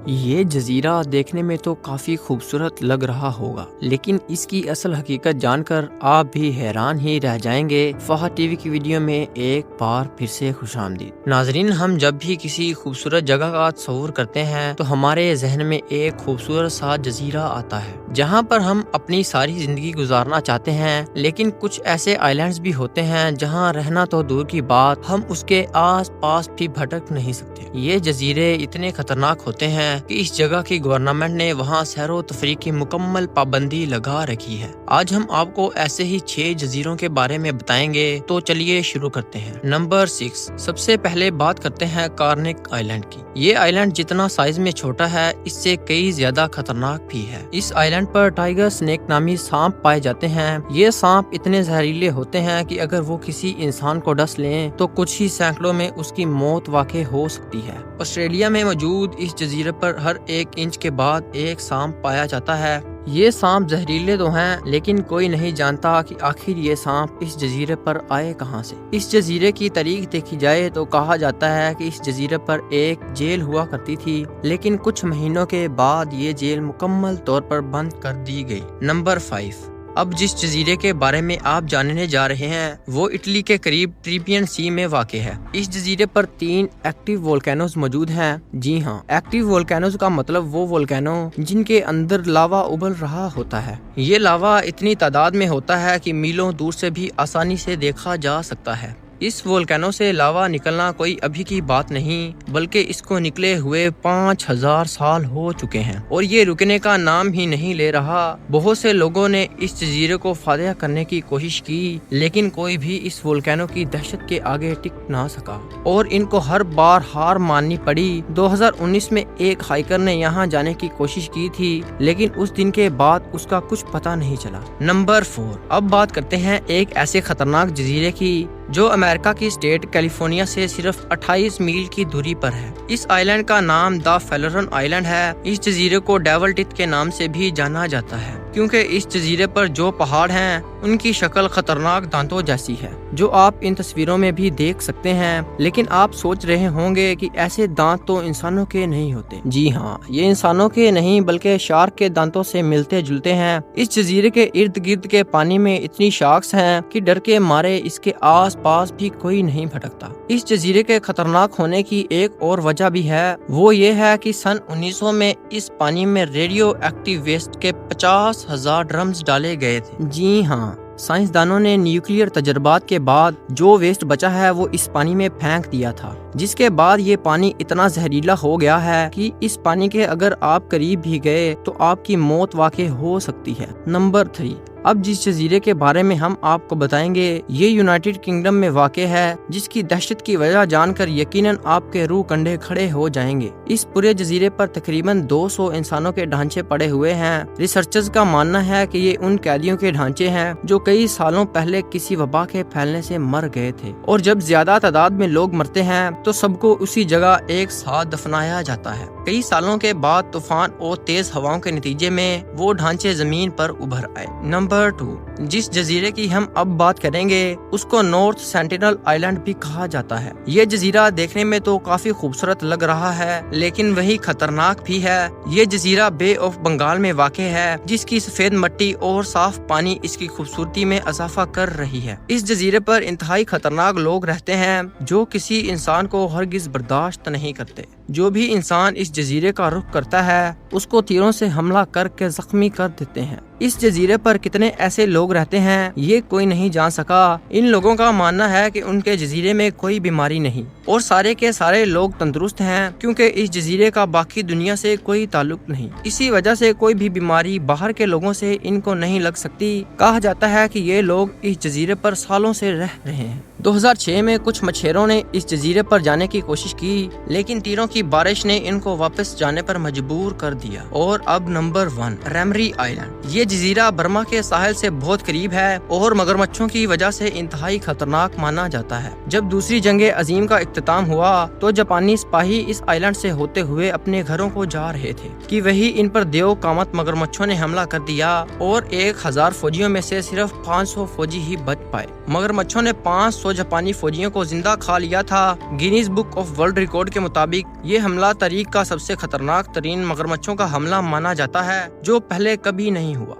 یہ جزیرہ دیکھنے میں تو کافی خوبصورت لگ رہا ہوگا، لیکن اس کی اصل حقیقت جان کر آپ بھی حیران ہی رہ جائیں گے۔ فہد ٹی وی کی ویڈیو میں ایک بار پھر سے خوش آمدید۔ ناظرین، ہم جب بھی کسی خوبصورت جگہ کا تصور کرتے ہیں تو ہمارے ذہن میں ایک خوبصورت سا جزیرہ آتا ہے جہاں پر ہم اپنی ساری زندگی گزارنا چاہتے ہیں، لیکن کچھ ایسے آئیلینڈز بھی ہوتے ہیں جہاں رہنا تو دور کی بات، ہم اس کے آس پاس بھی بھٹک نہیں سکتے۔ یہ جزیرے اتنے خطرناک ہوتے ہیں کہ اس جگہ کی گورنمنٹ نے وہاں سیر و تفریح کی مکمل پابندی لگا رکھی ہے۔ آج ہم آپ کو ایسے ہی 6 جزیروں کے بارے میں بتائیں گے، تو چلیے شروع کرتے ہیں۔ نمبر 6، سب سے پہلے بات کرتے ہیں کارنک آئیلینڈ کی۔ یہ آئیلینڈ جتنا سائز میں چھوٹا ہے، اس سے کئی زیادہ خطرناک بھی ہے۔ اس آئیلینڈ پر ٹائیگر سنیک نامی سانپ پائے جاتے ہیں۔ یہ سانپ اتنے زہریلے ہوتے ہیں کہ اگر وہ کسی انسان کو ڈس لیں تو کچھ ہی سینکڑوں میں اس کی موت واقع ہو سکتی ہے۔ آسٹریلیا میں موجود اس جزیرے پر ہر 1 انچ کے بعد ایک سانپ پایا جاتا ہے۔ یہ سانپ زہریلے تو ہیں، لیکن کوئی نہیں جانتا کہ آخر یہ سانپ اس جزیرے پر آئے کہاں سے۔ اس جزیرے کی تاریخ دیکھی جائے تو کہا جاتا ہے کہ اس جزیرے پر ایک جیل ہوا کرتی تھی، لیکن کچھ مہینوں کے بعد یہ جیل مکمل طور پر بند کر دی گئی۔ نمبر 5، اب جس جزیرے کے بارے میں آپ جاننے جا رہے ہیں وہ اٹلی کے قریب ٹریپین سی میں واقع ہے۔ اس جزیرے پر 3 ایکٹیو وولکینوز موجود ہیں۔ جی ہاں، ایکٹیو وولکینوز کا مطلب وہ وولکینو جن کے اندر لاوا ابل رہا ہوتا ہے۔ یہ لاوا اتنی تعداد میں ہوتا ہے کہ میلوں دور سے بھی آسانی سے دیکھا جا سکتا ہے۔ اس وولکینو سے لاوا نکلنا کوئی ابھی کی بات نہیں، بلکہ اس کو نکلے ہوئے 5000 سال ہو چکے ہیں، اور یہ رکنے کا نام ہی نہیں لے رہا۔ بہت سے لوگوں نے اس جزیرے کو فاتح کرنے کی کوشش کی، لیکن کوئی بھی اس وولکینو کی دہشت کے آگے ٹک نہ سکا، اور ان کو ہر بار ہار ماننی پڑی۔ 2019 میں ایک ہائیکر نے یہاں جانے کی کوشش کی تھی، لیکن اس دن کے بعد اس کا کچھ پتہ نہیں چلا۔ نمبر 4، اب بات کرتے ہیں ایک ایسے خطرناک جزیرے کی جو امریکہ کی اسٹیٹ کیلیفورنیا سے صرف 28 میل کی دوری پر ہے۔ اس آئیلینڈ کا نام دا فیلرن آئیلینڈ ہے۔ اس جزیرے کو ڈیول ٹیتھ کے نام سے بھی جانا جاتا ہے، کیونکہ اس جزیرے پر جو پہاڑ ہیں ان کی شکل خطرناک دانتوں جیسی ہے، جو آپ ان تصویروں میں بھی دیکھ سکتے ہیں۔ لیکن آپ سوچ رہے ہوں گے کہ ایسے دانت تو انسانوں کے نہیں ہوتے۔ جی ہاں، یہ انسانوں کے نہیں بلکہ شارک کے دانتوں سے ملتے جلتے ہیں۔ اس جزیرے کے ارد گرد کے پانی میں اتنی شارکس ہیں کہ ڈر کے مارے اس کے آس پاس بھی کوئی نہیں بھٹکتا۔ اس جزیرے کے خطرناک ہونے کی ایک اور وجہ بھی ہے، وہ یہ ہے کہ سن 1900 میں اس پانی میں ریڈیو ایکٹیو ویسٹ کے 50,000 ڈرمز ڈالے گئے تھے۔ جی ہاں، سائنسدانوں نے نیوکلیئر تجربات کے بعد جو ویسٹ بچا ہے وہ اس پانی میں پھینک دیا تھا، جس کے بعد یہ پانی اتنا زہریلا ہو گیا ہے کہ اس پانی کے اگر آپ قریب بھی گئے تو آپ کی موت واقع ہو سکتی ہے۔ نمبر 3، اب جس جزیرے کے بارے میں ہم آپ کو بتائیں گے یہ یونائٹڈ کنگڈم میں واقع ہے، جس کی دہشت کی وجہ جان کر یقیناً آپ کے روح کنڈے کھڑے ہو جائیں گے۔ اس پورے جزیرے پر تقریباً 200 انسانوں کے ڈھانچے پڑے ہوئے ہیں۔ ریسرچرز کا ماننا ہے کہ یہ ان قیدیوں کے ڈھانچے ہیں جو کئی سالوں پہلے کسی وبا کے پھیلنے سے مر گئے تھے، اور جب زیادہ تعداد میں لوگ مرتے ہیں تو سب کو اسی جگہ ایک ساتھ دفنایا جاتا ہے۔ کئی سالوں کے بعد طوفان اور تیز ہواؤں کے نتیجے میں وہ ڈھانچے زمین پر ابھر آئے۔ نمبر 2، جس جزیرے کی ہم اب بات کریں گے اس کو نارتھ سینٹینل آئیلینڈ بھی کہا جاتا ہے۔ یہ جزیرہ دیکھنے میں تو کافی خوبصورت لگ رہا ہے، لیکن وہی خطرناک بھی ہے۔ یہ جزیرہ بے آف بنگال میں واقع ہے، جس کی سفید مٹی اور صاف پانی اس کی خوبصورتی میں اضافہ کر رہی ہے۔ اس جزیرے پر انتہائی خطرناک لوگ رہتے ہیں جو کسی انسان کو ہرگز برداشت نہیں کرتے۔ جو بھی انسان اس جزیرے کا رخ کرتا ہے اس کو تیروں سے حملہ کر کے زخمی کر دیتے ہیں۔ اس جزیرے پر کتنے ایسے لوگ رہتے ہیں یہ کوئی نہیں جان سکا۔ ان لوگوں کا ماننا ہے کہ ان کے جزیرے میں کوئی بیماری نہیں اور سارے کے سارے لوگ تندرست ہیں، کیونکہ اس جزیرے کا باقی دنیا سے کوئی تعلق نہیں۔ اسی وجہ سے کوئی بھی بیماری باہر کے لوگوں سے ان کو نہیں لگ سکتی۔ کہا جاتا ہے کہ یہ لوگ اس جزیرے پر سالوں سے رہ رہے ہیں۔ 2006 میں کچھ مچھیروں نے اس جزیرے پر جانے کی کوشش کی، لیکن تیروں کی بارش نے ان کو واپس جانے پر مجبور کر دیا۔ اور اب نمبر 1، ریمری آئیلینڈ۔ یہ جزیرہ برما کے ساحل سے بہت قریب ہے اور مگرمچھوں کی وجہ سے انتہائی خطرناک مانا جاتا ہے۔ جب دوسری جنگ عظیم کا اختتام ہوا تو جاپانی سپاہی اس آئیلینڈ سے ہوتے ہوئے اپنے گھروں کو جا رہے تھے کہ وہی ان پر دیو کامت مگرمچھوں نے حملہ کر دیا، اور 1000 فوجیوں میں سے صرف 500 فوجی ہی بچ پائے۔ مگرمچھوں نے 500 ہاتھوں جاپانی فوجیوں کو زندہ کھا لیا تھا۔ Guinness book of world record کے مطابق یہ حملہ تاریخ کا سب سے خطرناک ترین مگرمچھوں کا حملہ مانا جاتا ہے جو پہلے کبھی نہیں ہوا۔